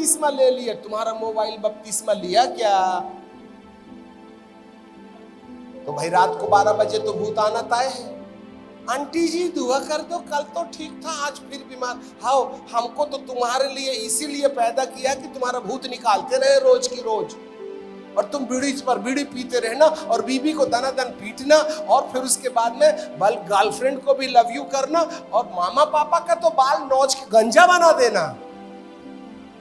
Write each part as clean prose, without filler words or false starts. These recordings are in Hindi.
बपतिस्मा ले लिया, तुम्हारा मोबाइल बपतिस्मा लिया क्या? तो भाई रात को 12 बजे तो भूत आना तय है। आंटी जी दुआ कर दो, कल तो ठीक था, आज फिर बीमार। हाँ, हमको तो तुम्हारे लिए इसीलिए पैदा किया कि तुम्हारा भूत निकालते रहे रोज की रोज, और तुम बीड़ी पर बीड़ी पीते रहना और बीबी को दनादन पीटना, और फिर उसके बाद में बल गर्लफ्रेंड को भी लव यू करना, और मामा पापा का तो बाल नोच के गंजा बना देना।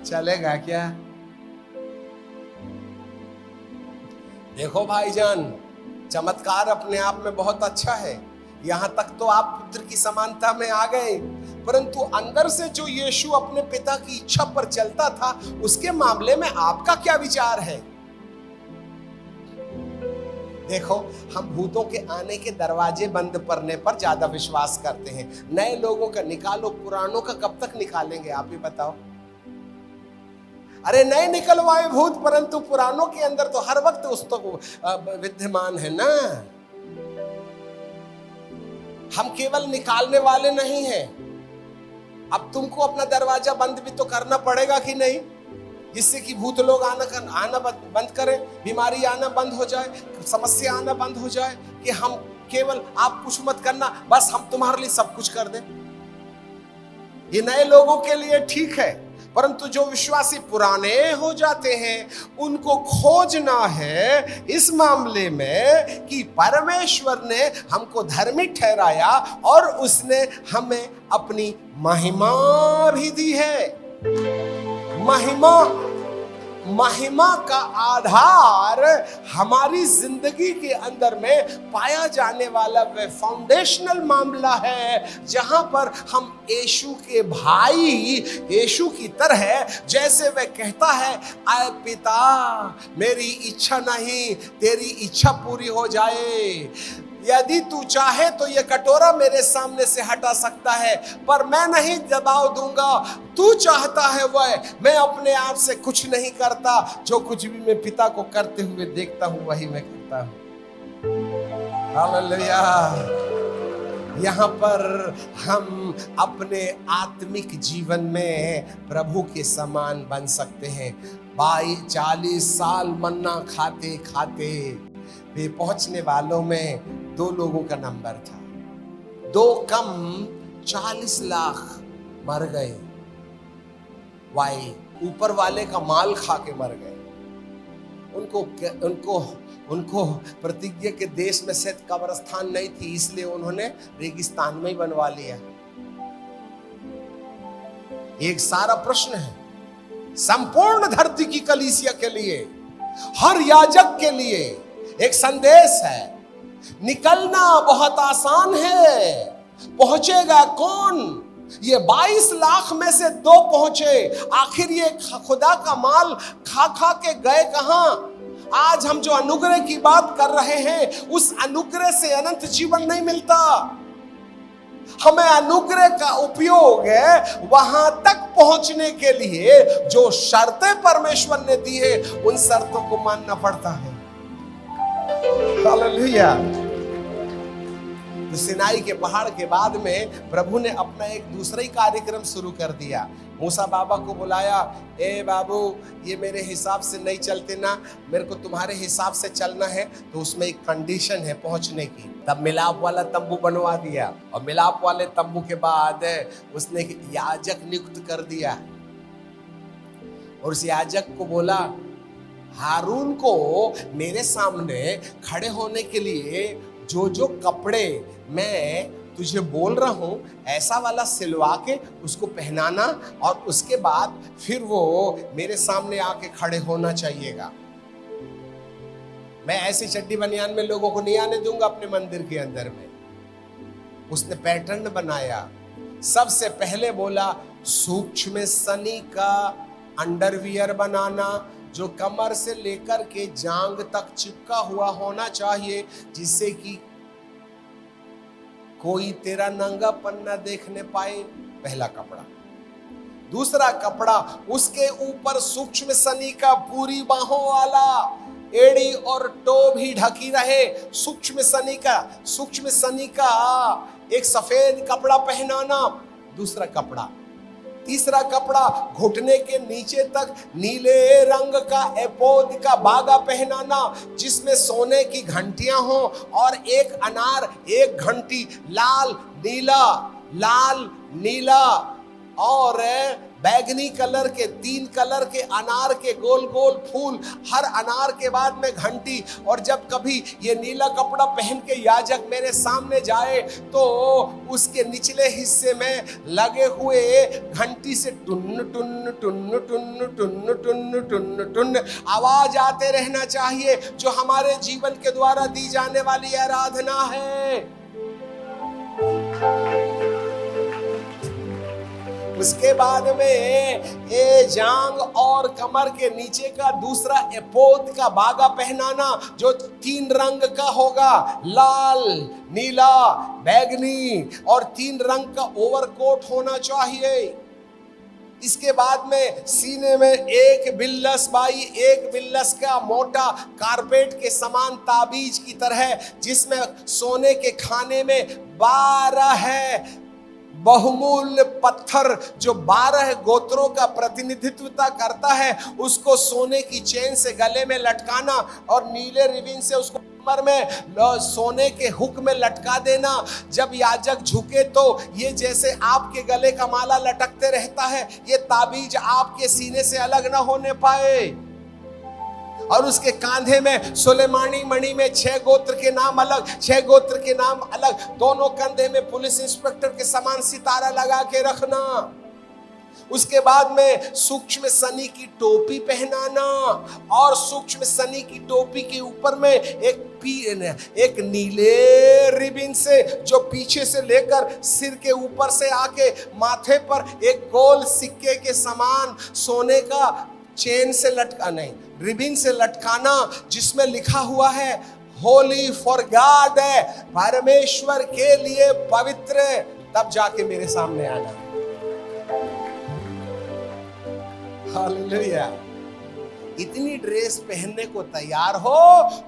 चलेगा क्या? देखो भाईजान, चमत्कार अपने आप में बहुत अच्छा है, यहां तक तो आप पुत्र की समानता में आ गए, परंतु अंदर से जो यीशु अपने पिता की इच्छा पर चलता था, उसके मामले में आपका क्या विचार है? देखो, हम भूतों के आने के दरवाजे बंद करने पर ज्यादा विश्वास करते हैं। नए लोगों का निकालो, पुरानों का कब तक निकालेंगे आप ही बताओ? अरे नए निकलवाए भूत, परंतु पुरानों के अंदर तो हर वक्त उस तो विद्यमान है ना। हम केवल निकालने वाले नहीं हैं। अब तुमको अपना दरवाजा बंद भी तो करना पड़ेगा कि नहीं, जिससे कि भूत लोग आना बंद करें, बीमारी आना बंद हो जाए, समस्या आना बंद हो जाए, कि हम केवल आप कुछ मत करना, बस हम तुम्हारे लिए सब कुछ कर दें। ये नए लोगों के लिए ठीक है, परंतु जो विश्वासी पुराने हो जाते हैं, उनको खोजना है इस मामले में कि परमेश्वर ने हमको धर्मी ठहराया और उसने हमें अपनी महिमा भी दी है। महिमा का आधार हमारी जिंदगी के अंदर में पाया जाने वाला वह फाउंडेशनल मामला है, जहां पर हम यीशु के भाई, यीशु की तरह, जैसे वह कहता है, आए पिता, मेरी इच्छा नहीं तेरी इच्छा पूरी हो जाए, यदि तू चाहे तो ये कटोरा मेरे सामने से हटा सकता है, पर मैं नहीं दबाव दूंगा, तू चाहता है वह, मैं अपने आप से कुछ नहीं करता, जो कुछ भी मैं पिता को करते हुए देखता हूं वही मैं करता हूं। हालेलुया। यहाँ पर हम अपने आत्मिक जीवन में प्रभु के समान बन सकते हैं। 40 साल मन्ना खाते खाते वे पहुंचने वालों में 2 लोगों का नंबर था, 2 कम 40 लाख मर गए। वाई, ऊपर वाले का माल खा के मर गए। उनको प्रतिज्ञा के देश में शायद कब्रिस्तान नहीं थी, इसलिए उन्होंने रेगिस्तान में ही बनवा लिया। एक सारा प्रश्न है संपूर्ण धरती की कलीसिया के लिए, हर याजक के लिए एक संदेश है। निकलना बहुत आसान है, पहुंचेगा कौन? ये 22 लाख में से 2 पहुंचे। आखिर ये खुदा का माल खा खा के गए कहां? आज हम जो अनुग्रह की बात कर रहे हैं, उस अनुग्रह से अनंत जीवन नहीं मिलता। हमें अनुग्रह का उपयोग है वहां तक पहुंचने के लिए जो शर्तें परमेश्वर ने दी है, उन शर्तों को मानना पड़ता है। हालेलुया। तो सिनाई के पहाड़ के बाद में प्रभु ने अपना एक दूसरा ही कार्यक्रम शुरू कर दिया। मूसा बाबा को बुलाया, ए बाबू, ये मेरे हिसाब से नहीं चलते ना, मेरे को तुम्हारे हिसाब से चलना है। तो उसमें एक कंडीशन है पहुंचने की। तब मिलाप वाला तंबू बनवा दिया, और मिलाप वाले तंबू के बाद उसने एक याजक नियुक्त कर दिया, और उस याजक को बोला, हारून को मेरे सामने खड़े होने के लिए जो जो कपड़े मैं तुझे बोल रहा हूं, ऐसा वाला सिलवा के उसको पहनाना, और उसके बाद फिर वो मेरे सामने आके खड़े होना चाहिएगा। मैं ऐसी चड्डी बनियान में लोगों को नहीं आने दूंगा अपने मंदिर के अंदर में। उसने पैटर्न बनाया। सबसे पहले बोला, सूक्ष्म सनी का अंडरवियर बनाना, जो कमर से लेकर के जांग तक चिपका हुआ होना चाहिए, जिससे कि कोई तेरा नंगापन न देखने पाए। पहला कपड़ा। दूसरा कपड़ा, उसके ऊपर सूक्ष्म सनी का पूरी बाहों वाला एड़ी और टो भी ढकी रहे। सूक्ष्म सनी का एक सफेद कपड़ा पहनाना। दूसरा कपड़ा, तीसरा कपड़ा घुटने के नीचे तक नीले रंग का एपोद का बागा पहनाना, जिसमें सोने की घंटियां हो और एक अनार एक घंटी, लाल नीला और बैगनी कलर के 3 कलर के अनार के गोल गोल फूल, हर अनार के बाद में घंटी। और जब कभी ये नीला कपड़ा पहन के याजक मेरे सामने जाए तो उसके निचले हिस्से में लगे हुए घंटी से टुन टुन टुन टुन टुन टुन टुन टुन आवाज आते रहना चाहिए, जो हमारे जीवन के द्वारा दी जाने वाली आराधना है। उसके बाद में जांग और कमर के नीचे का दूसरा एपोद का बागा पहनाना, जो 3 रंग का होगा, लाल, नीला, बैगनी, और 3 रंग का ओवरकोट होना चाहिए। इसके बाद में सीने में एक बिल्लस का मोटा कारपेट के समान ताबीज की तरह, जिसमें सोने के खाने में 12 बहुमूल्य पत्थर, जो 12 गोत्रों का प्रतिनिधित्व करता है, उसको सोने की चेन से गले में लटकाना और नीले रिबन से उसको कमर में सोने के हुक में लटका देना। जब याजक झुके तो ये जैसे आपके गले का माला लटकते रहता है, ये ताबीज आपके सीने से अलग ना होने पाए। और उसके कांधे में सुलेमानी मणि में 6 गोत्र के नाम अलग, 6 गोत्र के नाम अलग, दोनों कंधे में पुलिस इंस्पेक्टर के समान सितारा लगा के रखना। उसके बाद में सूक्ष्म सनी की टोपी पहनाना, और सूक्ष्म सनी की टोपी के ऊपर में एक नीले रिबन से, जो पीछे से लेकर सिर के ऊपर से आके माथे पर एक गोल सिक्के के समान सोने का चेन से रिबन से लटकाना, जिसमें लिखा हुआ है होली फॉर गॉड, है परमेश्वर के लिए पवित्र। तब जाके मेरे सामने आना। हालेलुया। इतनी ड्रेस पहनने को तैयार हो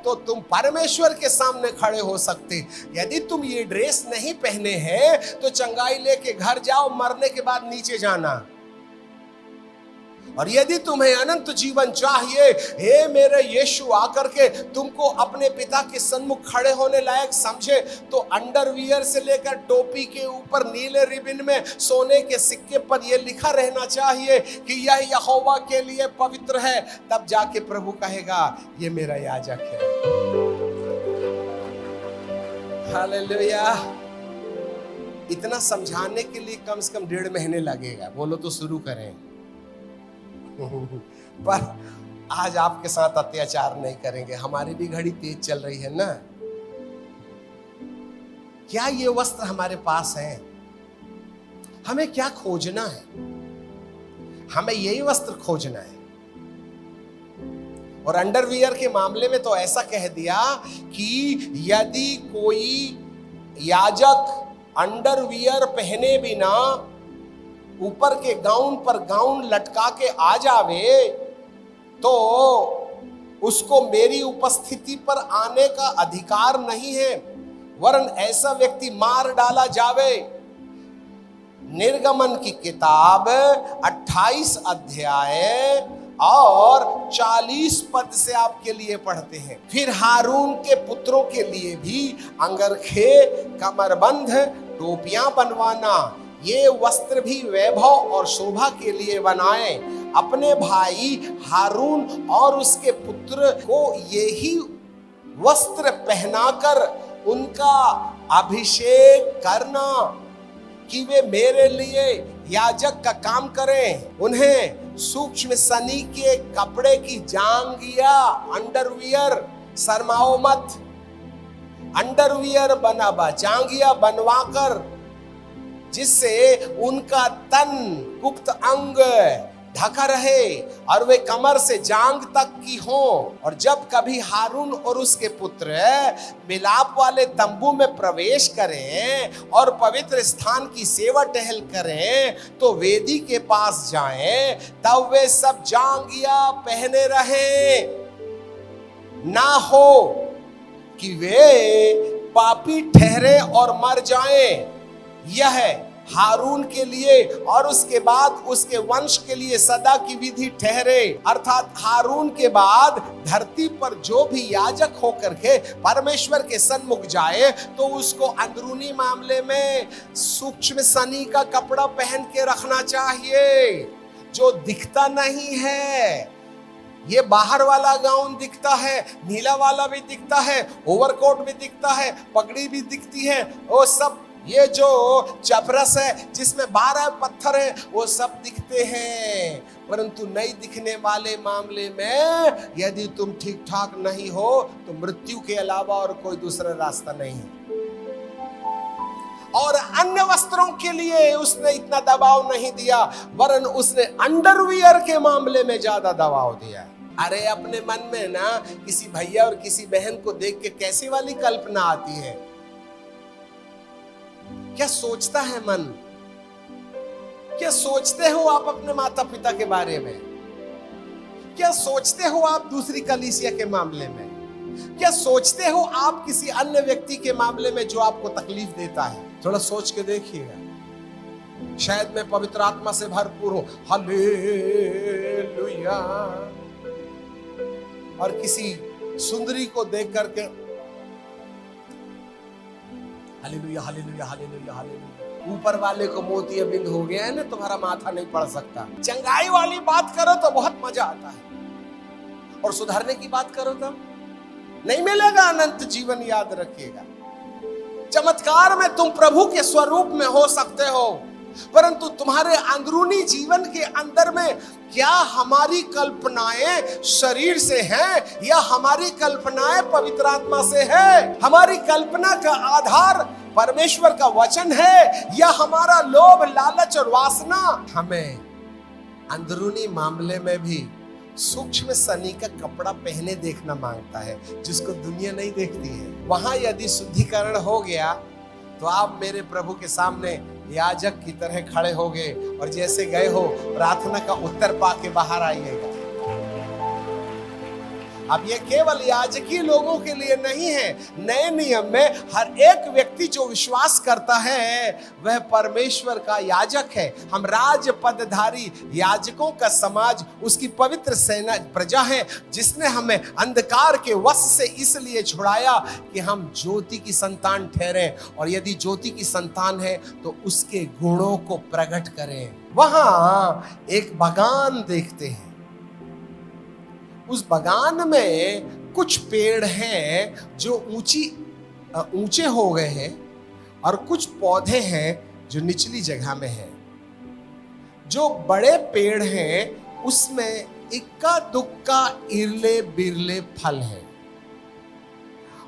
तो तुम परमेश्वर के सामने खड़े हो सकते। यदि तुम ये ड्रेस नहीं पहने हैं तो चंगाई लेके घर जाओ, मरने के बाद नीचे जाना। और यदि तुम्हें अनंत जीवन चाहिए, हे मेरे यीशु आकर के तुमको अपने पिता के सन्मुख खड़े होने लायक समझे, तो अंडरवियर से लेकर टोपी के ऊपर नीले रिबन में सोने के सिक्के पर यह लिखा रहना चाहिए कि यह यहोवा के लिए पवित्र है। तब जाके प्रभु कहेगा ये मेरा याजक है। हालेलुया। इतना समझाने के लिए कम से कम 1.5 महीने लगेगा। बोलो तो शुरू करें। पर आज आपके साथ अत्याचार नहीं करेंगे, हमारी भी घड़ी तेज चल रही है ना। क्या ये वस्त्र हमारे पास है? हमें क्या खोजना है? हमें यही वस्त्र खोजना है। और अंडरवियर के मामले में तो ऐसा कह दिया कि यदि कोई याजक अंडरवियर पहने बिना ऊपर के गाउन पर गाउन लटका के आ जावे तो उसको मेरी उपस्थिति पर आने का अधिकार नहीं है, वरन ऐसा व्यक्ति मार डाला जावे। निर्गमन की किताब 28 अध्याय और 40 पद से आपके लिए पढ़ते हैं। फिर हारून के पुत्रों के लिए भी अंगरखे, कमरबंद, टोपियां बनवाना, ये वस्त्र भी वैभव और शोभा के लिए बनाए। अपने भाई हारून और उसके पुत्र को यही वस्त्र पहनाकर उनका अभिषेक करना कि वे मेरे लिए याजक का काम करें। उन्हें सूक्ष्म सनी के कपड़े की जांघिया, अंडरवियर शर्माओ मत, अंडरवियर जांघिया बनवाकर, जिससे उनका तन, गुप्त अंग ढका रहे और वे कमर से जांग तक की हो। और जब कभी हारून और उसके पुत्र मिलाप वाले तंबू में प्रवेश करें और पवित्र स्थान की सेवा टहल करें तो वेदी के पास जाएं, तब वे सब जांघिया पहने रहें, ना हो कि वे पापी ठहरे और मर जाएं। यह हारून के लिए और उसके बाद उसके वंश के लिए सदा की विधि ठहरे। अर्थात हारून के बाद धरती पर जो भी याजक होकर के परमेश्वर के सन्मुख जाए तो उसको अंदरूनी मामले में सूक्ष्म सनी का कपड़ा पहन के रखना चाहिए, जो दिखता नहीं है। ये बाहर वाला गाउन दिखता है, नीला वाला भी दिखता है, ओवरकोट भी दिखता है, पगड़ी भी दिखती है, वो सब, ये जो चपरस है जिसमें 12 पत्थर है, वो सब दिखते हैं। परंतु नहीं दिखने वाले मामले में यदि तुम ठीक ठाक नहीं हो तो मृत्यु के अलावा और कोई दूसरा रास्ता नहीं है। और अन्य वस्त्रों के लिए उसने इतना दबाव नहीं दिया, वरन उसने अंडरवियर के मामले में ज्यादा दबाव दिया। अरे अपने मन में ना किसी भैया और किसी बहन को देख के कैसी वाली कल्पना आती है? क्या सोचता है मन? क्या सोचते हो आप अपने माता पिता के बारे में? क्या सोचते हो आप दूसरी कलीसिया के मामले में? क्या सोचते हो आप किसी अन्य व्यक्ति के मामले में जो आपको तकलीफ देता है? थोड़ा सोच के देखिएगा। शायद मैं पवित्र आत्मा से भरपूर हूं, हालेलुया, और किसी सुंदरी को देख करके हालेलुया हालेलुया हालेलुया हालेलुया, ऊपर वाले को मोतियाबिंद हो गया है ना, तुम्हारा माथा नहीं पड़ सकता। चंगाई वाली बात करो तो बहुत मजा आता है, और सुधारने की बात करो तो नहीं मिलेगा अनंत जीवन, याद रखिएगा। चमत्कार में तुम प्रभु के स्वरूप में हो सकते हो, परंतु तुम्हारे अंदरूनी जीवन के अंदर में क्या हमारी कल्पनाएं शरीर से हैं या हमारी कल्पनाएं पवित्र आत्मा से है? हमारी कल्पना का आधार परमेश्वर का वचन है या हमारा लोभ, लालच और वासना? हमें अंदरूनी मामले में भी सूक्ष्म सनी का कपड़ा पहने देखना मांगता है, जिसको दुनिया नहीं देखती है। वहां यदि शुद्धिकरण हो गया तो आप मेरे प्रभु के सामने याजक की तरह खड़े होगे, और जैसे गए हो प्रार्थना का उत्तर पाके बाहर आइएगा। अब ये केवल याजकी लोगों के लिए नहीं है। नए नियम में हर एक व्यक्ति जो विश्वास करता है वह परमेश्वर का याजक है। हम राज पदधारी याजकों का समाज, उसकी पवित्र सेना प्रजा है, जिसने हमें अंधकार के वश से इसलिए छुड़ाया कि हम ज्योति की संतान ठहरे, और यदि ज्योति की संतान है तो उसके गुणों को प्रकट करें। वहां एक बगान देखते हैं। उस बगान में कुछ पेड़ हैं जो ऊंचे हो गए हैं, और कुछ पौधे हैं जो निचली जगह में हैं। जो बड़े पेड़ हैं उसमें इक्का दुक्का इरले बिरले फल हैं,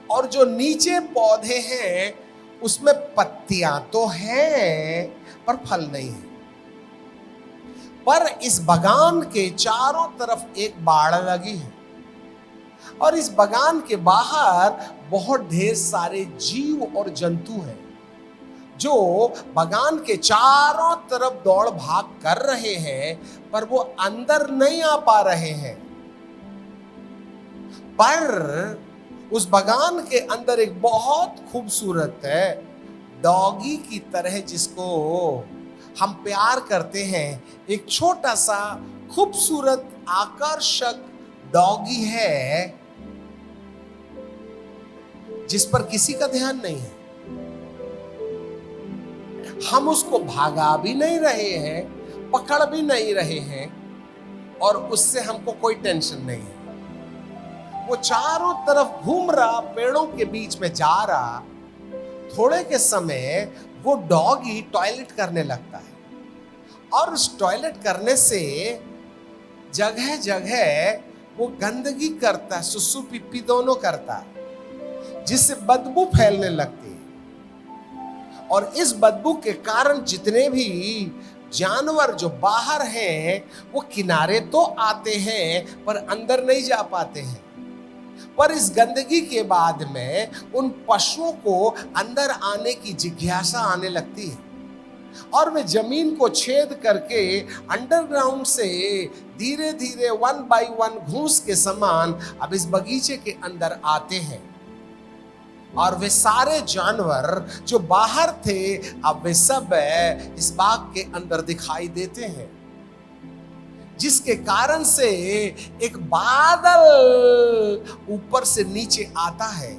और जो नीचे पौधे हैं उसमें पत्तियां तो हैं पर फल नहीं है। पर इस बगान के चारों तरफ एक बाड़ लगी है, और इस बगान के बाहर बहुत ढेर सारे जीव और जंतु हैं जो बगान के चारों तरफ दौड़ भाग कर रहे हैं, पर वो अंदर नहीं आ पा रहे हैं। पर उस बगान के अंदर एक बहुत खूबसूरत है डॉगी की तरह, जिसको हम प्यार करते हैं, एक छोटा सा खूबसूरत आकर्षक डॉगी है जिस पर किसी का ध्यान नहीं है। हम उसको भागा भी नहीं रहे हैं, पकड़ भी नहीं रहे हैं, और उससे हमको कोई टेंशन नहीं है। वो चारों तरफ घूम रहा, पेड़ों के बीच में जा रहा। थोड़े के समय वो डॉगी टॉयलेट करने लगता है, और उस टॉयलेट करने से जगह जगह वो गंदगी करता है, सुसु पिप्पी दोनों करता है, जिससे बदबू फैलने लगती है। और इस बदबू के कारण जितने भी जानवर जो बाहर हैं वो किनारे तो आते हैं पर अंदर नहीं जा पाते हैं। पर इस गंदगी के बाद में उन पशुओं को अंदर आने की जिज्ञासा आने लगती है, और वे जमीन को छेद करके अंडरग्राउंड से धीरे धीरे 1 बाय 1 घूस के समान अब इस बगीचे के अंदर आते हैं। और वे सारे जानवर जो बाहर थे अब वे सब इस बाग के अंदर दिखाई देते हैं, जिसके कारण से एक बादल ऊपर से नीचे आता है।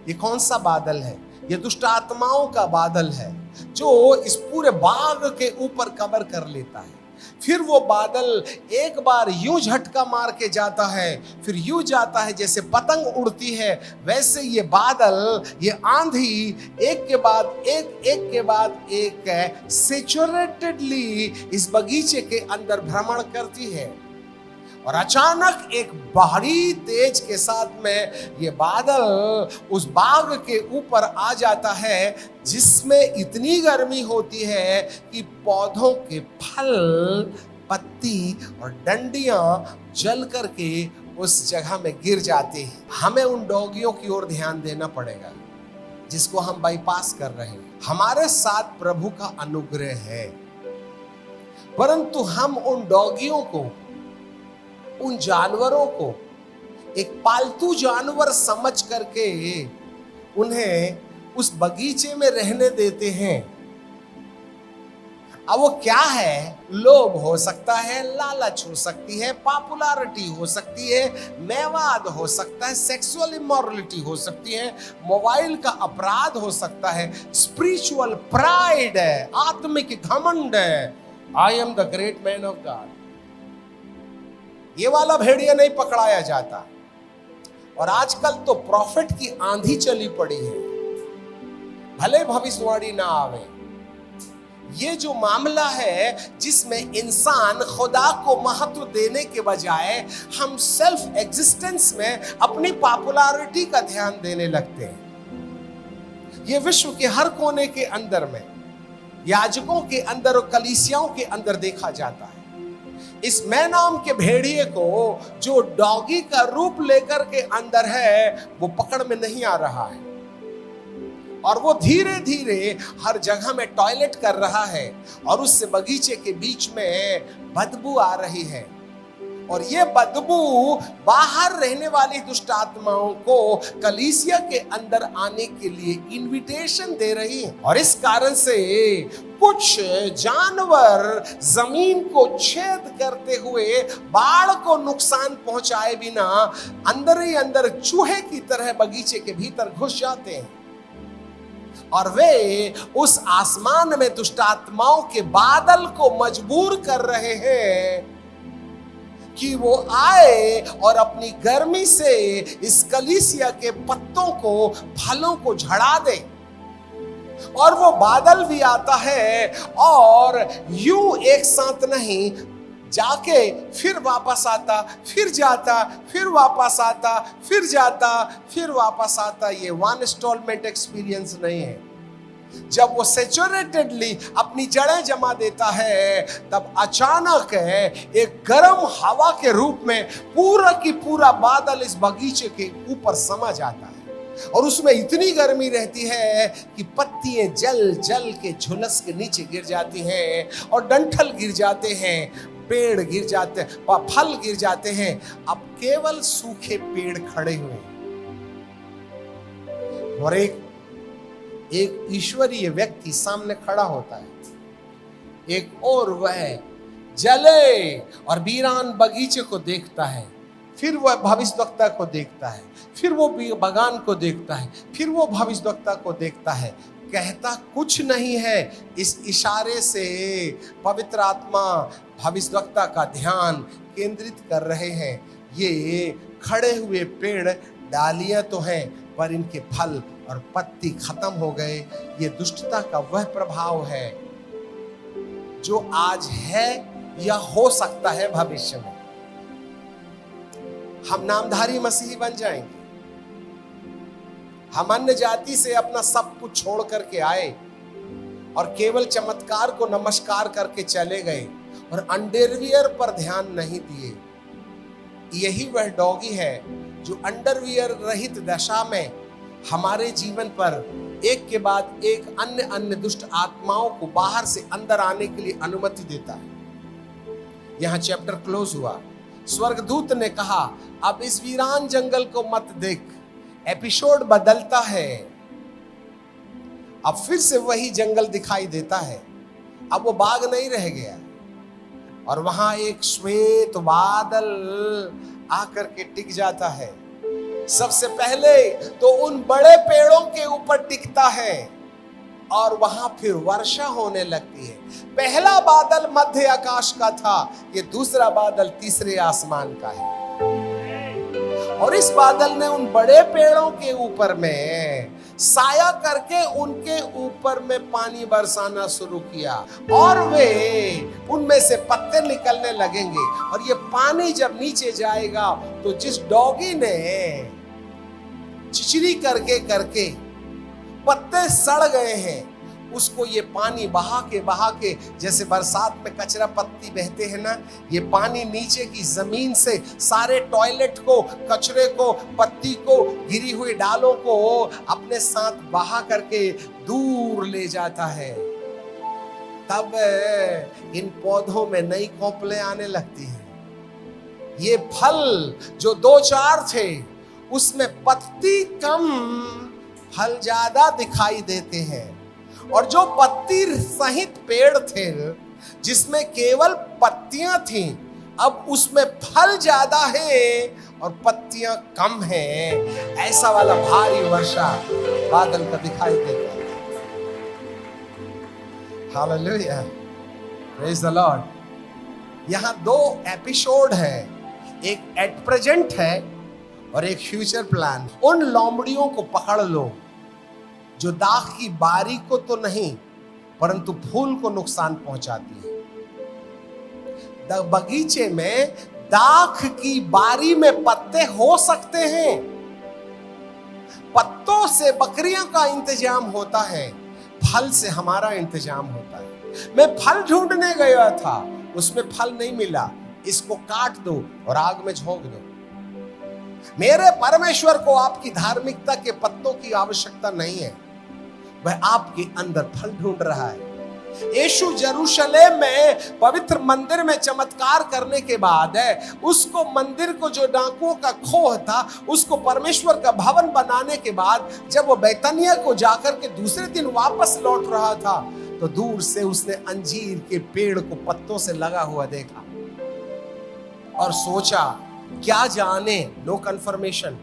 ये कौन सा बादल है? ये दुष्ट आत्माओं का बादल है जो इस पूरे बाग के ऊपर कवर कर लेता है। फिर वो बादल एक बार यूं झटका मार के जाता है, फिर यूं जाता है जैसे पतंग उड़ती है, वैसे ये बादल, ये आंधी एक के बाद एक सैचुरेटेडली इस बगीचे के अंदर भ्रमण करती है। और अचानक एक भारी तेज के साथ में ये बादल उस बाग के ऊपर आ जाता है, जिसमें इतनी गर्मी होती है कि पौधों के फल, पत्ती और डंडियां जल करके उस जगह में गिर जाती हैं। हमें उन डॉगियों की ओर ध्यान देना पड़ेगा जिसको हम बाईपास कर रहे हैं। हमारे साथ प्रभु का अनुग्रह है, परंतु हम उन डॉगियों को, उन जानवरों को एक पालतू जानवर समझ करके उन्हें उस बगीचे में रहने देते हैं। अब वो क्या है? लोभ हो सकता है, लालच हो सकती है, पॉपुलैरिटी हो सकती है, मेवाद हो सकता है, सेक्सुअल इमोरलिटी हो सकती है, मोबाइल का अपराध हो सकता है, स्पिरिचुअल प्राइड है, आत्मिक घमंड है, I am the great man of God. ये वाला भेड़िया नहीं पकड़ाया जाता। और आजकल तो प्रॉफिट की आंधी चली पड़ी है, भले भविष्यवाणी ना आवे। ये जो मामला है जिसमें इंसान खुदा को महत्व देने के बजाय हम सेल्फ एग्जिस्टेंस में अपनी पॉपुलैरिटी का ध्यान देने लगते हैं। ये विश्व के हर कोने के अंदर में, याजकों के अंदर और कलीसियाओं के अंदर देखा जाता है। इस मैं नाम के भेड़िए को जो डॉगी का रूप लेकर के अंदर है, वो पकड़ में नहीं आ रहा है और वो धीरे धीरे हर जगह में टॉयलेट कर रहा है और उससे बगीचे के बीच में बदबू आ रही है। और ये बदबू बाहर रहने वाली दुष्ट आत्माओं को कलीसिया के अंदर आने के लिए इनविटेशन दे रही है। और इस कारण से कुछ जानवर जमीन को छेद करते हुए बाढ़ को नुकसान पहुंचाए बिना अंदर ही अंदर चूहे की तरह बगीचे के भीतर घुस जाते हैं और वे उस आसमान में दुष्ट आत्माओं के बादल को मजबूर कर रहे हैं कि वो आए और अपनी गर्मी से इस कलीसिया के पत्तों को, फलों को झड़ा दे। और वो बादल भी आता है और यूं एक साथ नहीं, जाके फिर वापस आता, फिर जाता, फिर वापस आता, फिर जाता, फिर वापस आता। ये वन इंस्टॉलमेंट एक्सपीरियंस नहीं है। जब वो सैचुरेटेडली अपनी जड़ें जमा देता है, तब अचानक एक गर्म हवा के रूप में पूरा की पूरा बादल इस बगीचे के ऊपर समा जाता है और उसमें इतनी गर्मी रहती है कि पत्तियां जल जल के झुलस के नीचे गिर जाती हैं और डंठल गिर जाते हैं, पेड़ गिर जाते हैं, फल गिर जाते हैं। अब केवल सूखे पेड़ खड़े हुए और एक ईश्वरीय व्यक्ति सामने खड़ा होता है। एक और वह जले और वीरान बगीचे को देखता है, फिर वह भविष्यवक्ता को देखता है, फिर वो बगान को देखता है, फिर वो भविष्यवक्ता को देखता है। कहता कुछ नहीं है। इस इशारे से पवित्र आत्मा भविष्यवक्ता का ध्यान केंद्रित कर रहे हैं। ये खड़े हुए पेड़ डालियां तो हैं, पर इनके फल और पत्ती खत्म हो गए। ये दुष्टता का वह प्रभाव है जो आज है या हो सकता है भविष्य में। हम नामधारी मसीही बन जाएंगे। हम अन्य जाति से अपना सब कुछ छोड़ करके आए और केवल चमत्कार को नमस्कार करके चले गए और अंडरवियर पर ध्यान नहीं दिए। यही वह डॉगी है जो अंडरवियर रहित दशा में हमारे जीवन पर एक के बाद एक अन्य दुष्ट आत्माओं को बाहर से अंदर आने के लिए अनुमति देता है। यहां चैप्टर क्लोज हुआ। स्वर्गदूत ने कहा, अब इस वीरान जंगल को मत देख, एपिसोड बदलता है। अब फिर से वही जंगल दिखाई देता है। अब वो बाग नहीं रह गया और वहां एक श्वेत बादल आकर के टिक जाता है। सबसे पहले तो उन बड़े पेड़ों के ऊपर टिकता है और वहां फिर वर्षा होने लगती है। पहला बादल मध्य आकाश का था, ये दूसरा बादल तीसरे आसमान का है। और इस बादल ने उन बड़े पेड़ों के ऊपर में साया करके उनके ऊपर में पानी बरसाना शुरू किया और वे उनमें से पत्ते निकलने लगेंगे। और ये पानी जब नीचे जाएगा तो जिस डॉगी ने चिचरी करके करके पत्ते सड़ गए हैं, उसको ये पानी बहा के जैसे बरसात में कचरा पत्ती बहते हैं ना, ये पानी नीचे की जमीन से सारे टॉयलेट को, कचरे को, पत्ती को, गिरी हुई डालों को अपने साथ बहा करके दूर ले जाता है। तब इन पौधों में नई कोपलें आने लगती हैं। ये फल जो 2-4 थे उसमें पत्ती कम, फल ज्यादा दिखाई देते हैं। और जो पत्ती सहित पेड़ थे जिसमें केवल पत्तियां थीं, अब उसमें फल ज्यादा है और पत्तियां कम हैं। ऐसा वाला भारी वर्षा बादल का दिखाई देता है। Hallelujah, praise the Lord. यहां 2 एपिसोड है, एक एट प्रेजेंट है और एक फ्यूचर प्लान। उन लोमड़ियों को पकड़ लो जो दाख की बारी को तो नहीं परंतु फूल को नुकसान पहुंचाती है। बगीचे में दाख की बारी में पत्ते हो सकते हैं, पत्तों से बकरियों का इंतजाम होता है, फल से हमारा इंतजाम होता है। मैं फल ढूंढने गया था, उसमें फल नहीं मिला, इसको काट दो और आग में झोंक दो। मेरे परमेश्वर को आपकी धार्मिकता के पत्तों की आवश्यकता नहीं है, वह आपके अंदर फल ढूंढ रहा है। यीशु यरूशलेम में पवित्र मंदिर में चमत्कार करने के बाद उसको मंदिर को जो डाकुओं का खोह था उसको परमेश्वर का भवन बनाने के बाद जब वो बैतनिया को जाकर के दूसरे दिन वापस लौट रहा था तो दूर से उसने अंजीर के पेड़ को पत्तों से लगा हुआ देखा और सोचा क्या जाने, नो कंफर्मेशन,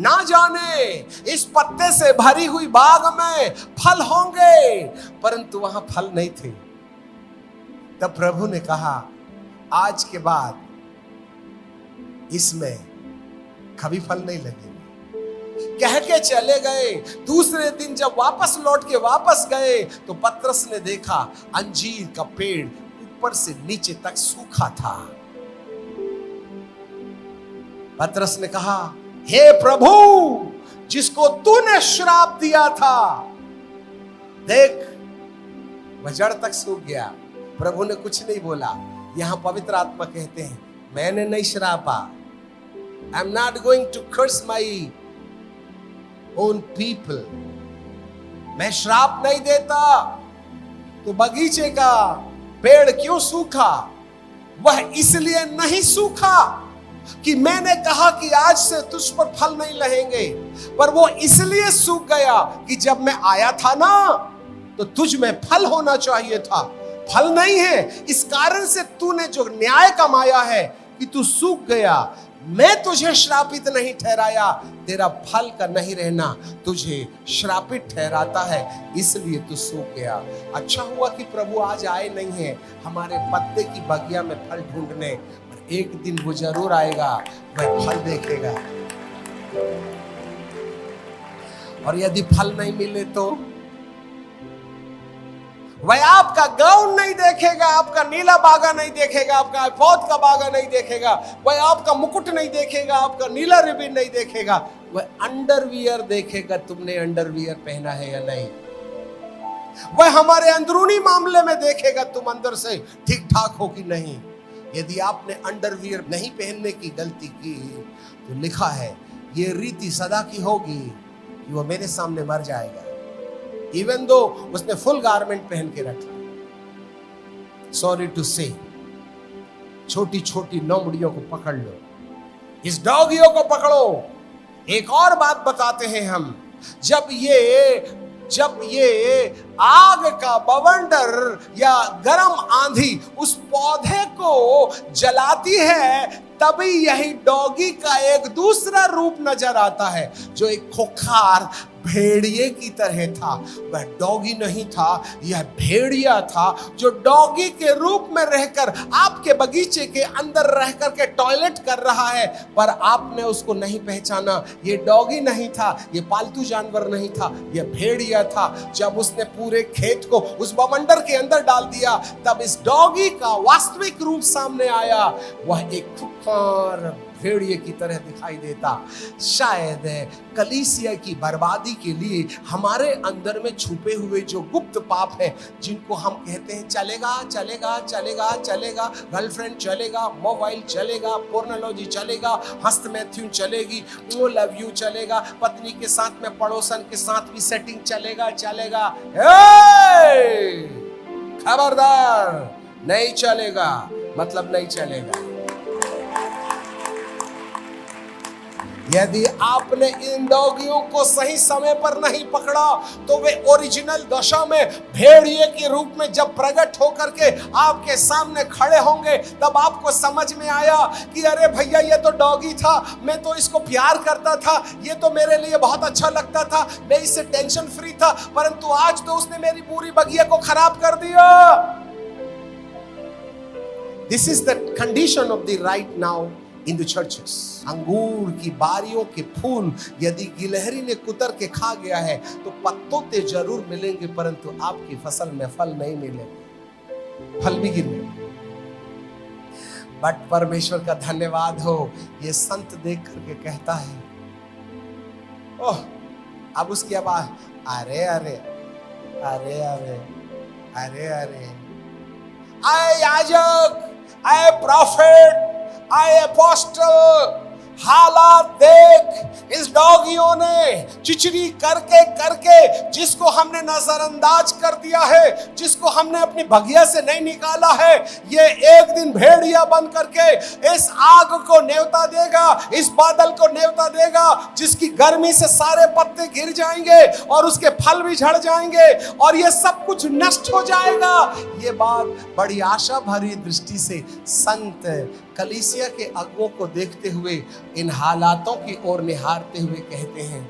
ना जाने इस पत्ते से भरी हुई बाग में फल होंगे, परंतु वहां फल नहीं थे। तब प्रभु ने कहा आज के बाद इसमें कभी फल नहीं लगेंगे। कह के चले गए। दूसरे दिन जब वापस लौट के वापस गए तो पतरस ने देखा अंजीर का पेड़ ऊपर से नीचे तक सूखा था। पतरस ने कहा हे प्रभु, जिसको तूने श्राप दिया था देख वह जड़ तक सूख गया। प्रभु ने कुछ नहीं बोला। यहां पवित्र आत्मा कहते हैं मैंने नहीं श्रापा, I am not going to curse my own people. मैं श्राप नहीं देता। तो बगीचे का पेड़ क्यों सूखा? वह इसलिए नहीं सूखा कि मैंने कहा कि आज से तुझ पर फल नहीं लगेंगे, पर वो इसलिए सूख गया कि जब मैं आया था ना तो तुझ में फल होना चाहिए था, फल नहीं है। इस कारण से तूने जो न्याय कमाया है कि तू सूख गया। मैं तुझे श्रापित नहीं ठहराया, तेरा फल का नहीं रहना तुझे श्रापित ठहराता है, इसलिए तू सूख गया। अच्छा हुआ कि प्रभु आज आए नहीं है हमारे पत्ते की बगिया में फल ढूंढने। एक दिन वो जरूर आएगा, वह फल देखेगा। और यदि फल नहीं मिले तो वह आपका गाउन नहीं देखेगा, आपका नीला बागा नहीं देखेगा, आपका एफोद का बागा नहीं देखेगा, वह आपका मुकुट नहीं देखेगा, आपका नीला रिबन नहीं देखेगा, वह अंडरवियर देखेगा तुमने अंडरवियर पहना है या नहीं। वह हमारे अंदरूनी मामले में देखेगा तुम अंदर से ठीक ठाक हो कि नहीं। यदि आपने अंडरवियर नहीं पहनने की गलती की तो लिखा है ये रीति सदा की होगी कि वो मेरे सामने मर जाएगा। इवन दो उसने फुल गारमेंट पहन के रखा। सॉरी टू से, छोटी छोटी लोमड़ियों को पकड़ लो, इस डॉगियों को पकड़ो, एक और बात बताते हैं हम, जब ये आग का बवंडर या गर्म आंधी उस पौधे को जलाती है, तभी यही डॉगी का एक दूसरा रूप नजर आता है, जो एक खुखार भेड़िए की तरह था। वह डॉगी नहीं था, यह भेड़िया था, जो डॉगी के रूप में रहकर आपके बगीचे के अंदर रहकर के टॉयलेट कर रहा है, पर आपने उसको नहीं पहचाना। ये डॉगी नहीं था, ये पालतू जानवर नहीं था, यह भेड़िया था। जब उसने पूरे खेत को उस बवंडर के अंदर डाल दिया, तब इस डॉगी का वास्तविक रूप सामने आया। वह एक खुखार भेड़िए की तरह दिखाई देता। शायद कलीसिया की बर्बादी के लिए हमारे अंदर में छुपे हुए जो गुप्त पाप हैं, जिनको हम कहते हैं चलेगा चलेगा चलेगा चलेगा, गर्लफ्रेंड चलेगा, मोबाइल चलेगा, पोर्नोलॉजी चलेगा, हस्त मैथ्यू चलेगी, वो लव यू चलेगा, पत्नी के साथ में पड़ोसन के साथ भी सेटिंग चलेगा चलेगा। खबरदार, नहीं चलेगा मतलब नहीं चलेगा। यदि आपने इन डॉगियों को सही समय पर नहीं पकड़ा, तो वे ओरिजिनल दशा में भेड़िए के रूप में जब प्रकट होकर के आपके सामने खड़े होंगे, तब आपको समझ में आया कि अरे भैया, ये तो डॉगी था, मैं तो इसको प्यार करता था, ये तो मेरे लिए बहुत अच्छा लगता था, मैं इससे टेंशन फ्री था, परंतु आज तो उसने मेरी पूरी बगिया को खराब कर दिया। This is the condition of the right now in the churches. अंगूर की बारियों के फूल यदि गिलहरी ने कुतर के खा गया है, तो पत्तों ते जरूर मिलेंगे, परंतु आपकी फसल में फल नहीं मिलेंगे, फल भी गिरेंगे। बट परमेश्वर का धन्यवाद हो, ये संत देख करके कहता है, ओह, अब उसकी आवाज, अरे अरे अरे अरे अरे अरे, आए याजक, आए प्रॉफिट, आए अपोस्टल, हालात देख, इस डॉगियों ने चिचरी करके करके जिसको हमने नजरअंदाज कर दिया है, जिसको हमने अपनी बगिया से नहीं निकाला है, ये एक दिन भेड़िया बन करके इस आग को न्योता देगा, इस बादल को न्योता देगा, जिसकी गर्मी से सारे पत्ते गिर जाएंगे और उसके फल भी झड़ जाएंगे और ये सब कुछ नष्ट हो जाएगा। ये बात बड़ी आशा भरी दृष्टि से संत कलीसिया के अगुओं को देखते हुए, इन हालातों की ओर निहारते हुए कहते हैं।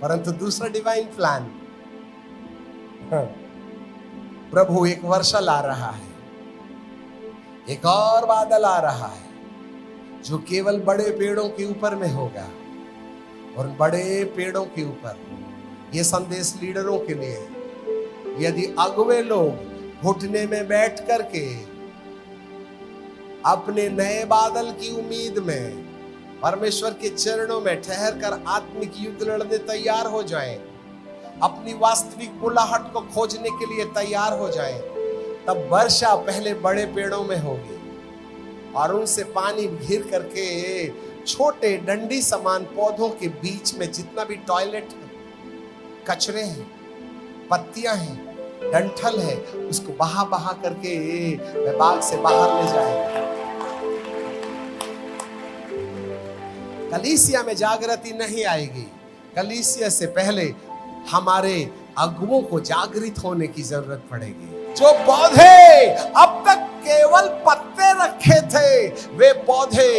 परंतु दूसरा डिवाइन प्लान, प्रभु एक वर्षा ला रहा है, एक और बादल आ रहा है, जो केवल बड़े पेड़ों के ऊपर में होगा। और बड़े पेड़ों के ऊपर यह संदेश लीडरों के लिए, यदि अगुवे लोग घुटने में बैठ करके अपने नए बादल की उम्मीद में परमेश्वर के चरणों में ठहर कर आत्मिक युद्ध लड़ने तैयार हो जाएं, अपनी वास्तविक बुलाहट को खोजने के लिए तैयार हो जाएं, तब वर्षा पहले बड़े पेड़ों में होगी और उनसे पानी घिर करके छोटे डंडी समान पौधों के बीच में जितना भी टॉयलेट है, कचरे हैं, पत्तियां हैं, डंठल है, उसको बहा बहा करके बाग से बाहर ले जाएगा। कलीसिया में जागृति नहीं आएगी। कलीसिया से पहले हमारे अगुओं को जागृत होने की जरूरत पड़ेगी। जो पौधे अब तक केवल पत्ते रखे थे, वे पौधे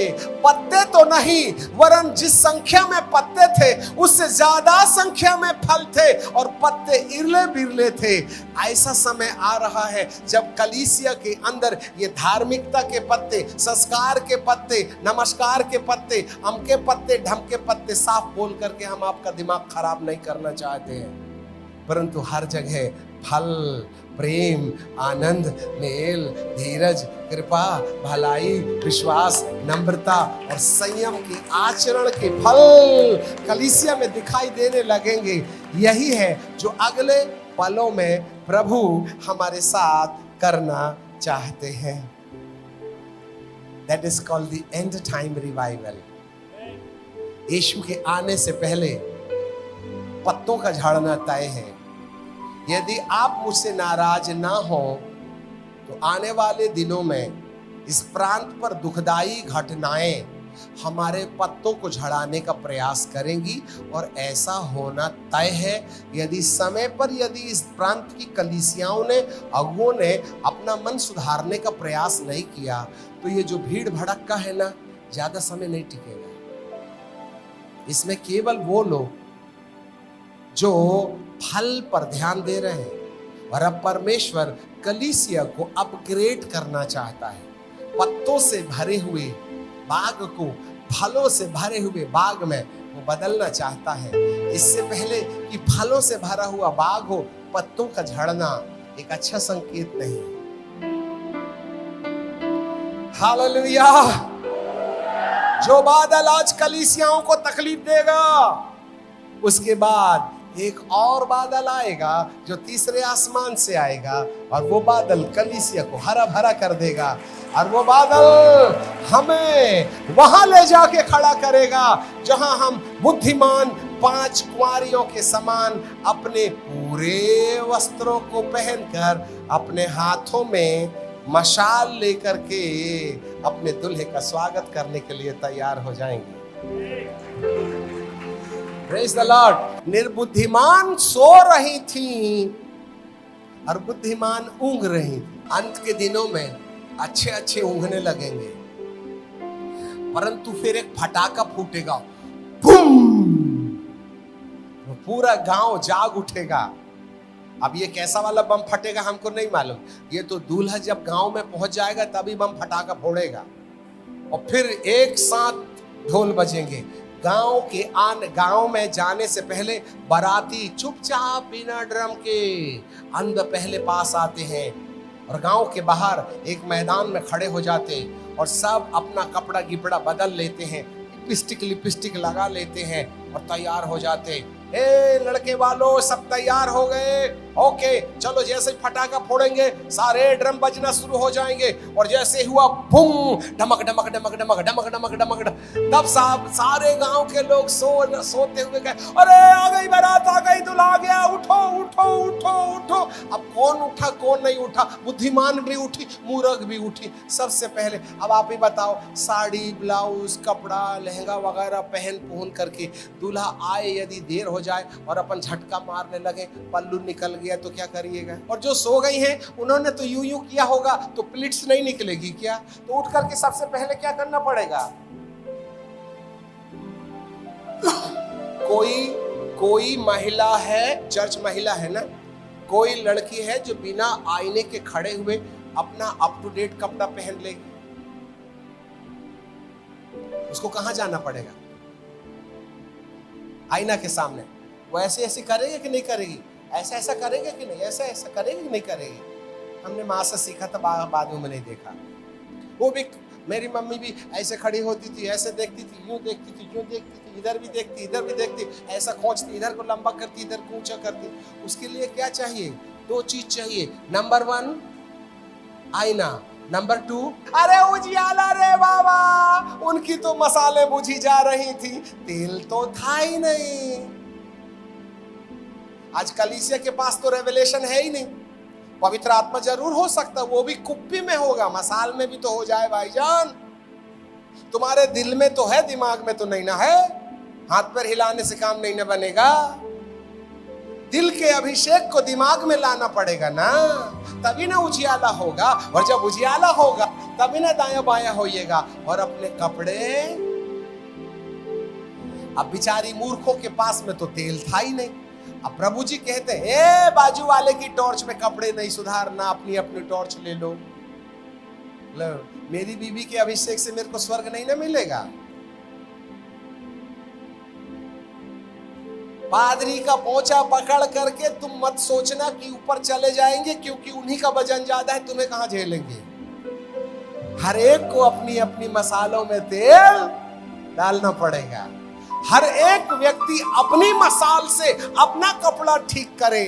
पत्ते तो नहीं, वरन जिस संख्या में पत्ते थे उससे ज्यादा संख्या में फल थे और पत्ते इरले बिरले थे। ऐसा समय आ रहा है जब कलीसिया के अंदर ये धार्मिकता के पत्ते, संस्कार के पत्ते, नमस्कार के पत्ते, अमके पत्ते, ढमके पत्ते साफ बोल करके हम आपका दिमाग खराब नहीं करना चाहते हैं, परंतु हर जगह फल, प्रेम, आनंद, मेल, धीरज, कृपा, भलाई, विश्वास, नम्रता और संयम की आचरण के फल कलीसिया में दिखाई देने लगेंगे। यही है जो अगले पलों में प्रभु हमारे साथ करना चाहते हैं। That is called the end time revival. यीशु के आने से पहले पत्तों का झड़ना तय है। यदि आप मुझसे नाराज ना हो, तो आने वाले दिनों में इस प्रांत पर दुखदाई घटनाएं हमारे पत्तों को झड़ाने का प्रयास करेंगी, और ऐसा होना तय है। यदि समय पर यदि इस प्रांत की कलीसियाओं ने, अगुओं ने अपना मन सुधारने का प्रयास नहीं किया, तो ये जो भीड़ भड़क्का है ना, ज्यादा समय नहीं टिकेगा। इसमें केवल वो लोग जो फल पर ध्यान दे रहे हैं, और अब परमेश्वर कलीसिया को अपग्रेड करना चाहता है। पत्तों से भरे हुए बाग को फलों से भरे हुए बाग में वो बदलना चाहता है। इससे पहले कि फलों से भरा हुआ बाग हो, पत्तों का झड़ना एक अच्छा संकेत नहीं। हालेलुया। जो बादल आज कलीसियाओं को तकलीफ देगा, उसके बाद एक और बादल आएगा जो तीसरे आसमान से आएगा, और वो बादल कलीसिया को हरा भरा कर देगा, और वो बादल हमें वहां ले जाके खड़ा करेगा जहां हम बुद्धिमान 5 कुंवारियों के समान अपने पूरे वस्त्रों को पहनकर, अपने हाथों में मशाल लेकर के अपने दुल्हे का स्वागत करने के लिए तैयार हो जाएंगे। Praise the lord. निर्बुद्धिमान सो रही थी और बुद्धिमान ऊँघ रही थी। अंत के दिनों में अच्छे अच्छे ऊँघने लगेंगे, परंतु फिर एक फटाका फूटेगा, बूम, तो पूरा गांव जाग उठेगा। अब ये कैसा वाला बम फटेगा हमको नहीं मालूम। ये तो दूल्हा जब गांव में पहुंच जाएगा तभी बम फटाका फोड़ेगा, और फिर एक साथ ढोल बजेंगे। गांव में जाने से पहले बाराती चुपचाप बिना ड्रम के अंदर पहले पास आते हैं, और गांव के बाहर एक मैदान में खड़े हो जाते हैं, और सब अपना कपड़ा गिपड़ा बदल लेते हैं, लिपस्टिक लगा लेते हैं और तैयार हो जाते हैं। ए लड़के वालों, सब तैयार हो गए? ओके, चलो जैसे ही फटाका फोड़ेंगे सारे ड्रम बजना शुरू हो जाएंगे, और जैसे हुआ बूम, ढमक ढमक ढमक ढमक ढमक ढमक ढमक, तब सारे गांव के लोग सोते हुए कहे, अरे आ गई बारात, आ गई, दूल्हा आ गया, उठो उठो उठो उठो। अब कौन उठा कौन नहीं उठा? बुद्धिमान भी उठी, मूर्ख भी उठी। सबसे पहले अब आप ही बताओ, साड़ी ब्लाउज कपड़ा लहंगा वगैरह पहन करके दूल्हा आए, यदि देर हो जाए और अपन झटका मारने लगे, पल्लू निकल गया तो क्या करिएगा? और जो सो गई हैं उन्होंने तो यूं किया होगा, तो प्लिट्स नहीं निकलेगी क्या? तो उठ करके सबसे पहले क्या करना पड़ेगा? कोई महिला है, चर्च महिला है ना, कोई लड़की है जो बिना आईने के खड़े हुए अपना अप टू डेट कपड़ा पहन लेगी? उसको कहां जाना पड़ेगा? आईना के सामने। वो ऐसे करेगी कि नहीं करेगी? ऐसा करेगी कि नहीं? ऐसा करेगी कि नहीं करेगी? हमने माँ से सीखा था, बाद में नहीं देखा। वो भी, मेरी मम्मी भी ऐसे खड़ी होती थी, ऐसे देखती थी, यूं देखती थी, यूं देखती थी, इधर भी देखती, ऐसा खोंचती, इधर को लंबा करती, इधर को ऊंचा करती। उसके लिए क्या चाहिए? 2 चीज चाहिए। नंबर 1 आईना, नंबर 2 अरे उजियाला रे बाबा। उनकी तो मसाले बुझी जा रही थी, तेल तो था ही नहीं। आज कलीसिया के पास तो रेवलेशन है ही नहीं। पवित्र आत्मा जरूर हो सकता, वो भी कुप्पी में होगा, मसाल में भी तो हो जाए भाईजान। तुम्हारे दिल में तो है, दिमाग में तो नहीं ना है। हाथ पैर हिलाने से काम नहीं ना बनेगा। दिल के अभिषेक को दिमाग में लाना पड़ेगा ना, तभी ना उजियाला होगा। और जब उजियाला होगा तभी ना दाया बाया होइएगा। और अपने कपड़े, अब बेचारी मूर्खों के पास में तो तेल था ही नहीं। अब प्रभु जी कहते हैं, ए बाजू वाले की टॉर्च में कपड़े नहीं सुधारना, अपनी टॉर्च ले लो। मेरी बीवी के अभिषेक से मेरे को स्वर्ग नहीं ना मिलेगा। पादरी का पोंछा पकड़ करके तुम मत सोचना कि ऊपर चले जाएंगे, क्योंकि उन्हीं का वजन ज्यादा है, तुम्हें कहां झेलेंगे। हर एक को अपनी अपनी मसालों में तेल डालना पड़ेगा। हर एक व्यक्ति अपनी मसाल से अपना कपड़ा ठीक करे।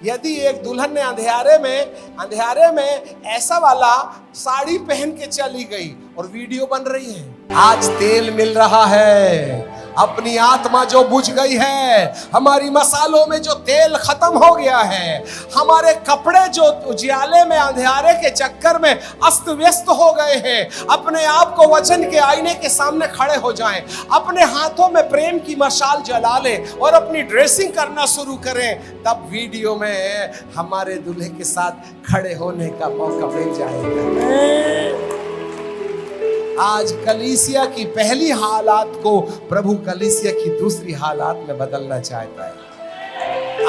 यदि एक दुल्हन ने अंधेरे में ऐसा वाला साड़ी पहन के चली गई और वीडियो बन रही है, आज तेल मिल रहा है, अपनी आत्मा जो बुझ गई है, हमारी मसालों में जो तेल खत्म हो गया है, हमारे कपड़े जो उजियाले में अंधेरे के चक्कर में अस्त व्यस्त हो गए हैं, अपने आप को वचन के आईने के सामने खड़े हो जाएं, अपने हाथों में प्रेम की मशाल जला लें और अपनी ड्रेसिंग करना शुरू करें, तब वीडियो में हमारे दूल्हे के साथ खड़े होने का मौका मिल जाएगा। आज कलीसिया की पहली हालात को प्रभु कलीसिया की दूसरी हालात में बदलना चाहता है।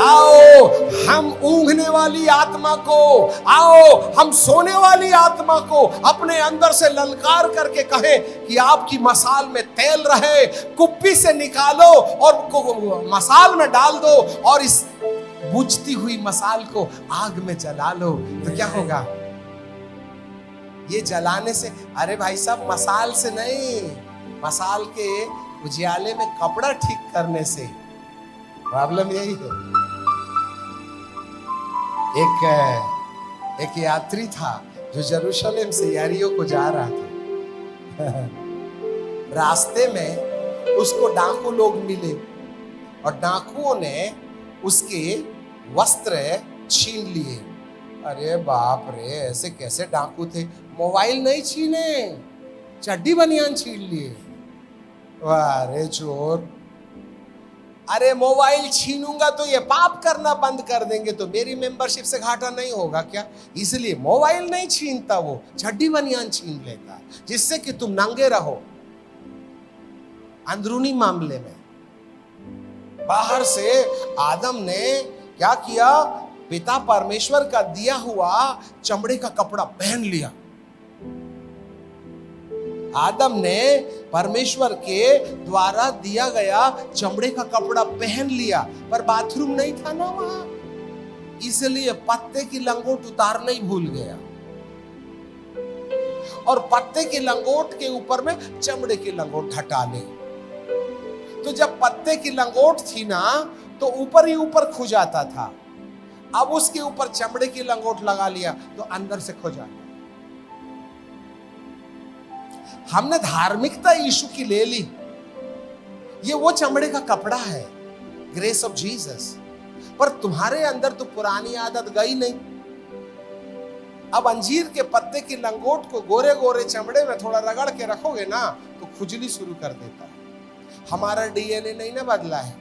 आओ हम ऊँघने वाली आत्मा को, आओ हम सोने वाली आत्मा को अपने अंदर से ललकार करके कहें कि आपकी मसाल में तेल रहे, कुप्पी से निकालो और मसाल में डाल दो और इस बुझती हुई मसाल को आग में जला लो। तो क्या होगा? ये जलाने से, अरे भाई साहब मसाल से नहीं, मसाल के उजियाले में कपड़ा ठीक करने से। प्रॉब्लम यही है। एक यात्री था जो यरूशलेम से यरीहो को जा रहा था। रास्ते में उसको डाकू लोग मिले और डाकुओं ने उसके वस्त्र छीन लिए। अरे बाप रे, ऐसे कैसे डाकू थे? मोबाइल नहीं छीने, चड्डी बनियान छीन लिए। वाह रे चोर! अरे मोबाइल छीनूंगा तो ये पाप करना बंद कर देंगे, तो मेरी मेंबरशिप से घाटा नहीं होगा क्या? इसलिए मोबाइल नहीं छीनता, वो चड्डी बनियान छीन लेता, जिससे कि तुम नंगे रहो। अंदरूनी मामले में बाहर से आदम ने क्या किया? पिता परमेश्वर का दिया हुआ चमड़े का कपड़ा पहन लिया। आदम ने परमेश्वर के द्वारा दिया गया चमड़े का कपड़ा पहन लिया, पर बाथरूम नहीं था ना वहां, इसलिए पत्ते की लंगोट उतारना ही भूल गया और पत्ते की लंगोट के ऊपर में चमड़े की लंगोट हटा ली। तो जब पत्ते की लंगोट थी ना, तो ऊपर ही ऊपर खुजाता था। अब उसके ऊपर चमड़े की लंगोट लगा लिया तो अंदर से खुजाता। हमने धार्मिकता यीशु की ले ली। ये वो चमड़े का कपड़ा है, ग्रेस ऑफ जीसस, पर तुम्हारे अंदर तो पुरानी आदत गई नहीं। अब अंजीर के पत्ते की लंगोट को गोरे गोरे चमड़े में थोड़ा रगड़ के रखोगे ना, तो खुजली शुरू कर देता है। हमारा डीएनए नहीं ना बदला है।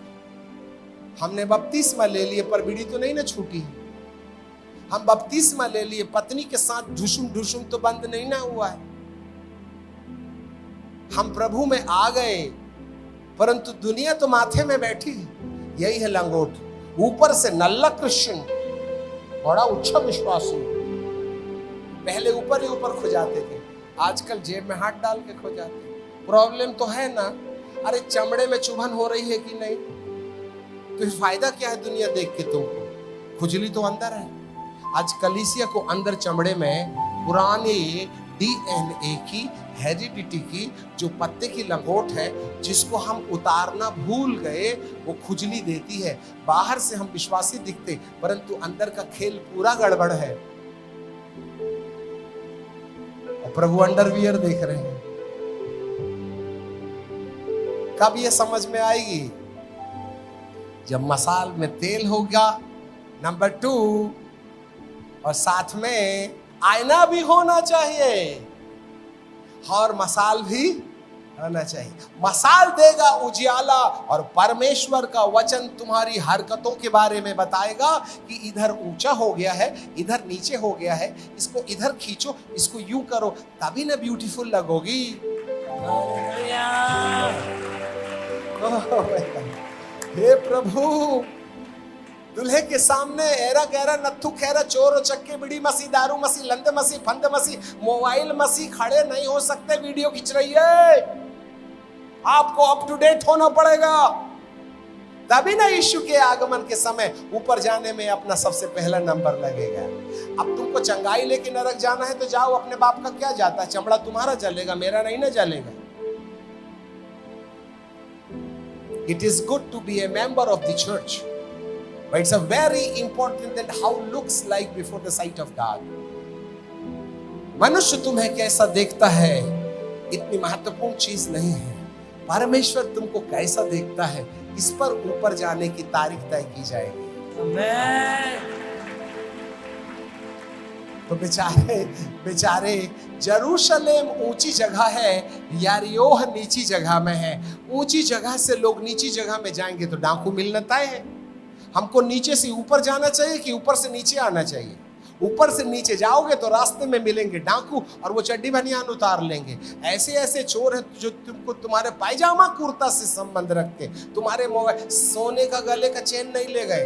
हमने बपतिस्मा ले लिए पर बीड़ी तो नहीं ना छूटी। हम बपतिस्मा ले लिए, पत्नी के साथ ढुसुम ढुसुम तो बंद नहीं ना हुआ है। हम प्रभु में आ गए, परंतु दुनिया तो माथे में बैठी। यही है लंगोट। ऊपर से नल्ला क्रिश्चियन, बड़ा उच्च विश्वासी, पहले ऊपर ही ऊपर खुजाते थे, आजकल जेब में हाथ डाल के खुजाते। प्रॉब्लम तो है ना, अरे चमड़े में चुभन हो रही है कि नहीं, तो फायदा क्या है दुनिया देख के तुमको? खुजली तो अंदर है। आज कलीसिया को अंदर चमड़े में पुराने डीएनए की, हेरिडिटी की जो पत्ते की लंगोट है, जिसको हम उतारना भूल गए, वो खुजली देती है। बाहर से हम विश्वासी दिखते, परंतु अंदर का खेल पूरा गड़बड़ है। और प्रभु अंडरवियर देख रहे हैं। कब ये समझ में आएगी? जब मसाल में तेल होगा, नंबर 2, और साथ में आईना भी होना चाहिए और मसाल भी होना चाहिए। मसाल देगा उजियाला और परमेश्वर का वचन तुम्हारी हरकतों के बारे में बताएगा कि इधर ऊंचा हो गया है, इधर नीचे हो गया है, इसको इधर खींचो, इसको यूं करो, तभी ना ब्यूटीफुल लगोगी। हे प्रभु, दुल्हे के सामने एरा गहरा नत्थु खैरा चोर चक्के बिड़ी मसी दारू मसी लंद मसी फंद मसी मोबाइल मसी खड़े नहीं हो सकते। वीडियो खींच रही है, आपको अप टू डेट होना पड़ेगा, तभी ना यीशु के आगमन के समय ऊपर जाने में अपना सबसे पहला नंबर लगेगा। अब तुमको चंगाई लेके नरक जाना है तो जाओ, अपने बाप का क्या जाता है, चमड़ा तुम्हारा जलेगा, मेरा नहीं ना जलेगा। It is good to be a member of the church, but it's a very important that how looks like before the sight of God. मनुष्य तुम्हें कैसा देखता है इतनी महत्वपूर्ण चीज नहीं है, परमेश्वर तुमको कैसा देखता है, इस पर ऊपर जाने की तारीख तय की जाएगी। तो बेचारे यरूशलेम ऊंची जगह है, यरीहो नीची जगह में है। ऊंची जगह से लोग नीची जगह में जाएंगे तो डाकू मिलना तय है। हमको नीचे से ऊपर जाना चाहिए कि ऊपर से नीचे आना चाहिए? ऊपर से नीचे जाओगे तो रास्ते में मिलेंगे डाकू और वो चड्डी बनियान उतार लेंगे। ऐसे ऐसे चोर हैं जो तुमको तुम्हारे पायजामा कुर्ता से संबंध रखते, तुम्हारे मोबाइल, सोने का गले का चेन नहीं ले गए,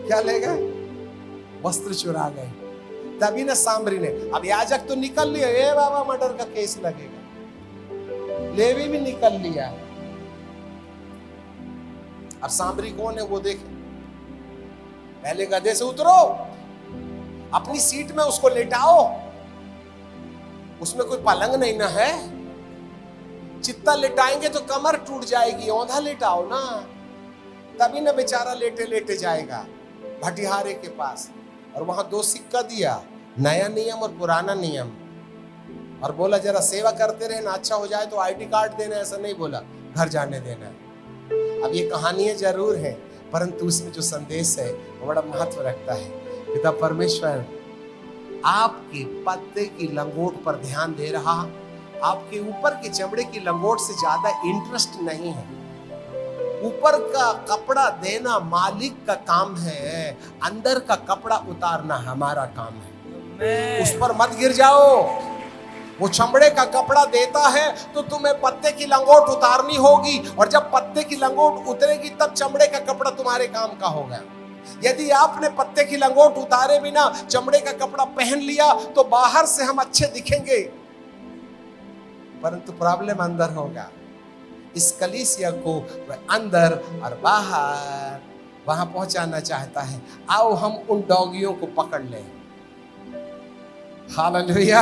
क्या ले गए? वस्त्र चुरा गए। तभी ना सामरी ने, अब याजक तो निकल लिया, ए बाबा मर्डर का केस लगेगा, लेवी भी निकल लिया। अब सामरी कौन है वो देखे। पहले गधे से उतरो, अपनी सीट में उसको लेटाओ, उसमें कोई पलंग नहीं ना है, चित्ता लेटाएंगे तो कमर टूट जाएगी, औंधा लेटाओ ना, तभी ना बेचारा लेटे लेटे जाएगा भटिहारे के पास। और वहां 2 सिक्का दिया, नया नियम और पुराना नियम, और बोला जरा सेवा करते रहे ना, अच्छा हो जाए तो आईडी कार्ड देना, ऐसा नहीं बोला, घर जाने देना है। अब ये कहानियां जरूर हैं, परंतु उसमें जो संदेश है वो बड़ा महत्व रखता है। पिता परमेश्वर आपके पत्ते की लंगोट पर ध्यान दे रहा, आपके ऊपर के चमड़े की लंगोट से ज्यादा इंटरेस्ट नहीं है। ऊपर का कपड़ा देना मालिक का काम है, अंदर का कपड़ा उतारना हमारा काम है। उस पर मत गिर जाओ। वो चमड़े का कपड़ा देता है तो तुम्हें पत्ते की लंगोट उतारनी होगी, और जब पत्ते की लंगोट उतरेगी तब चमड़े का कपड़ा तुम्हारे काम का होगा। यदि आपने पत्ते की लंगोट उतारे बिना चमड़े का कपड़ा पहन लिया तो बाहर से हम अच्छे दिखेंगे, परंतु प्रॉब्लम अंदर होगा। इस कलीसिया को वह अंदर और बाहर वहां पहुंचाना चाहता है। आओ हम उन डॉगियों को पकड़ लें। हालेलुया।